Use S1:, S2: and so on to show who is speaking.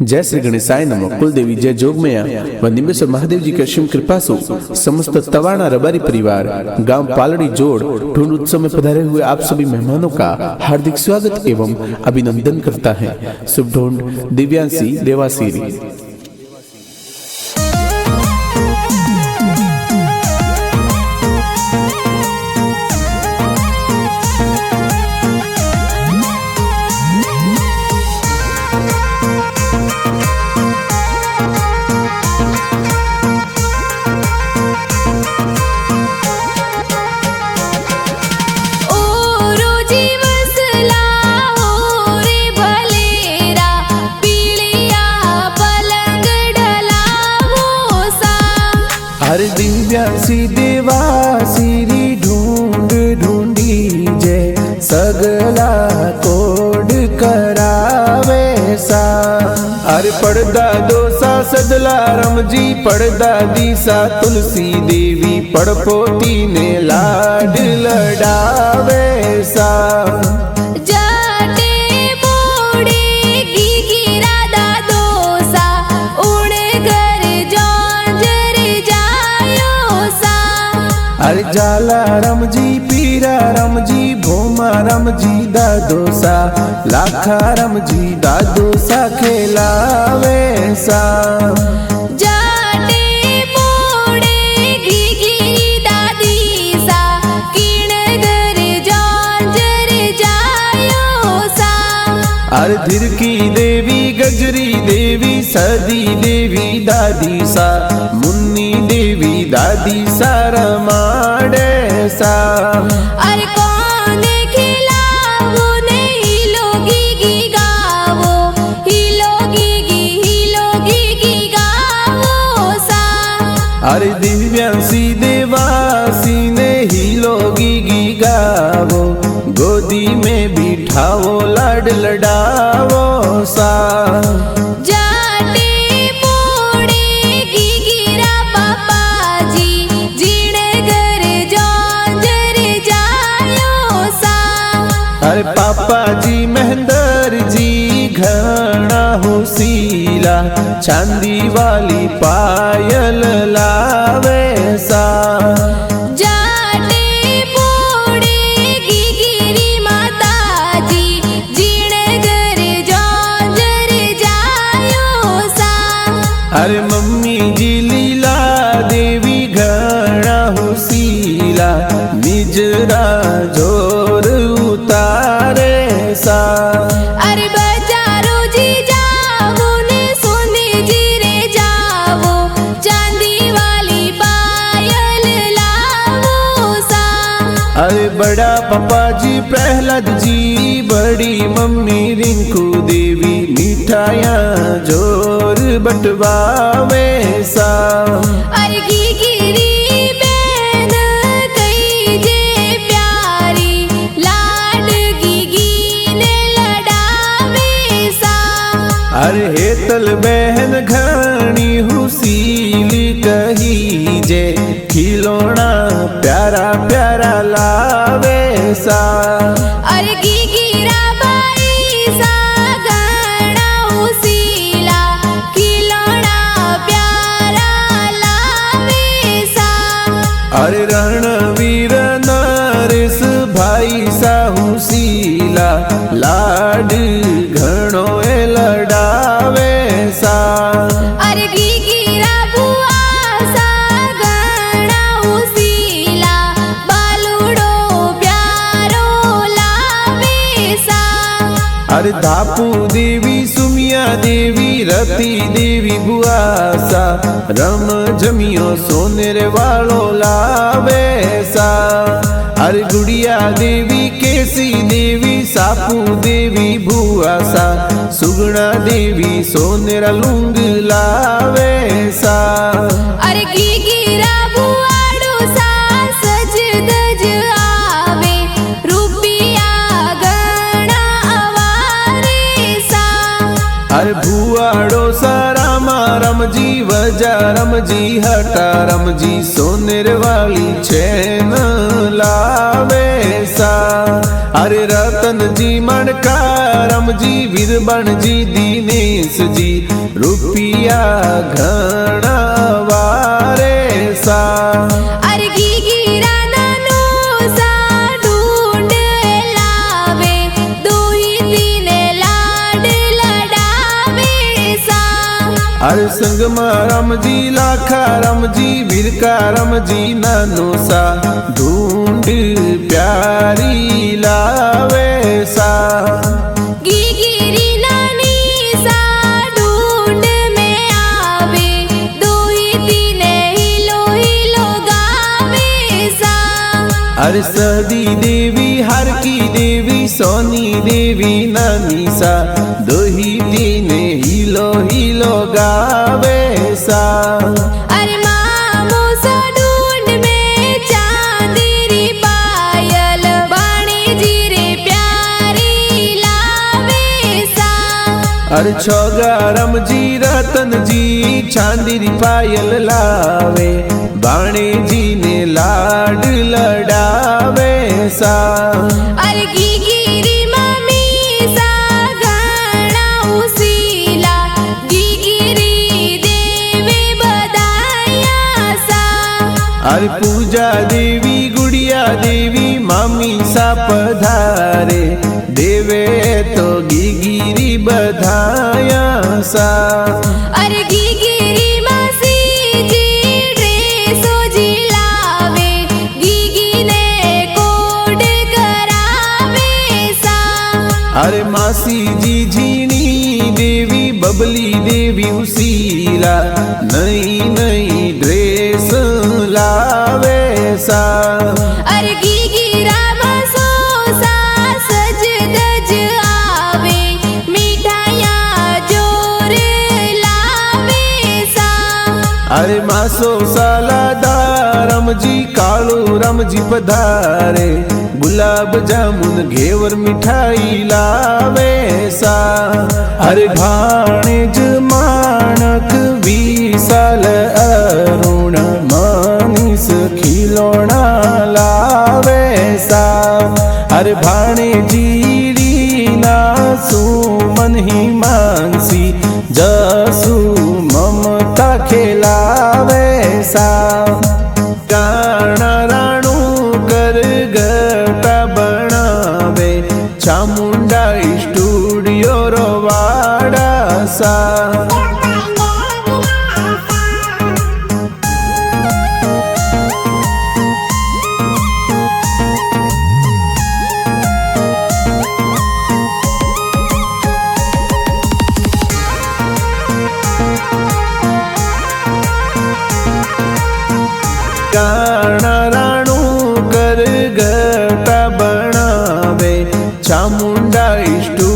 S1: जय श्री गणेशाय नमः। कुलदेवी जय जोगमया व निमेश्वर महादेव जी की असीम कृपा से समस्त तवाणा रबारी परिवार गांव पालड़ी जोड़ ढूंढ उत्सव में पधारे हुए आप सभी मेहमानों का हार्दिक स्वागत एवं अभिनंदन करता है। शुभ ढूंढ दिव्यांशी देवासीरी।
S2: हर दिव्यांशी देवासीरी ढूंढ ढूंढी जय सगला कोड करावे सा। अरे पड़दा दोसा सदला रमजी पड़दा दीसा तुलसी देवी पड़पोती ने लाड लडावे सा। अरे जाला रमजी पीरा रमजी भोमा रमजी दादोसा लाखा रमजी दादोसा खेलावे सा। अरे धिरकी देवी गजरी देवी सदी देवी दादी सा मुन्नी देवी दादी सा रमाडे सा।
S3: अरे कौन खिलावो ने हिलोगी गी गावो हिलोगी गी गावो सा।
S2: अरे दिव्यांशी देवासी ने हिलोगी गी गावो गोदी में बिठाओ लाड लडावो सा। अरे पापा जी महेंद्र जी घना होसीला चांदी वाली पायल लावे सा। अरे मम्मी जी लीला देवी घना होसीला निजरा जोर उतारे सा।
S3: अरे बजारो जी जावो ने सोने जी रे जावो चांदी वाली पायल लावो सा।
S2: अरे बड़ा पापा जी प्रहलाद जी बड़ी मम्मी रिंकू देवी मिठाइयाँ जोर बटवावे सा।
S3: अरे गिरी बहन कई जे प्यारी लाड गी ने लडावे सा।
S2: अरे हेतल बहन घनी हुसीली कही जे खिलौना प्यारा प्यारा लावे सा।
S3: अरे गिरा बाई सा घना हुसीला खिलौना प्यारा लावे सा।
S2: अरे रणवीर नरेश भाई सा हुसीला लाड घणो ए लडावे सा।
S3: अरे गिरा बुआ सा घना हुसीला बालुड़ो प्यारो लावे सा।
S2: अरे धापू देवी सुमिया देवी रति देवी बुआ सा रम जमियो सोनेरे वालो लावे सा। अरे गुड़िया देवी केसी देवी सापू देवी बुआ सा सुगुणा देवी सोनेरा लुंग लावे सा।
S3: अरे गिरा बुआड़ो सा सज दज आवे रुपिया गणा अवारे सा।
S2: अरे बुआ વાડો સારામાં રમજી વજા રમજી હટા રમજી સોનેર વાળી છે ન લાવે સા અરે રતનજી મણકા રમજી વીરબણજી દિનેશજી રૂપિયા ઘણા વારે સા
S3: અરે ગીગીરા નાનો સા ઢૂંઢ લાવે દોહીતીને લાડ લડાવે સા
S2: અરે સંગમાં રમજી લાખા રમજી વીરકા રમજી નાનો સા ઢૂંઢ પ્યારી લાવે સા
S3: ગીગીરી નાની સા ઢૂંઢ में आवे દોહીતીને હિલો હિલો ગાવે સા
S2: અરે સદી દેવી હરકી દેવી સોની દેવી નાની સા દોહીતીને હિલો હિલો ગાવે સા
S3: અરે મામો સા ઢૂંઢ में ચાંદરી પાયલ બાણીજી રે પ્યારી લાવે સા
S2: અરે છોગા રમજી રતનજી ચાંદીરી પાયલ લાવે બાણેજીને લાડ લડાવે સા
S3: અરે ગીગીરી મમ્મી સા ઘણા ઉસીલા ગીગીરી દેવે બધાયા સા
S2: અરે પૂજા દેવી ગુડિયા દેવી મામી સા પધારે દેવે તો ગીગીરી બધાયા સા
S3: અરે ગીગીરી માસીજી ડ્રેસો જી લાવે ગીગીને કોડ કરાવે સા
S2: અરે માસીજી ઝીણી દેવી બબલી દેવી ઉસીલા નઈ નઈ ડ્રેસ લાવે સા
S3: અરે ગીગીરા માસો સા સજ ધજ આવે મીઠાયા જોર લાવે સા
S2: અરે માસો સાલાદા રમજી કાળું રમજી પધારે ગુલાબ જામુન ઘેવર મીઠાઈ લાવે સા અરે ભાણેજ માણક વિશાલ અરુણ માનીસ ખીલોણા લાવે સા અરે ભાણેજી રીના સુમન હિમાંસી જસુ મમતા ખેલાવે સા કાણા રાણું કર ગટા બનાવે ચામુંડા સ્ટુડિયો રોવાડા સા કાણા રાણું કર ગટા બનાવે ચામુંડા સ્ટુડિયો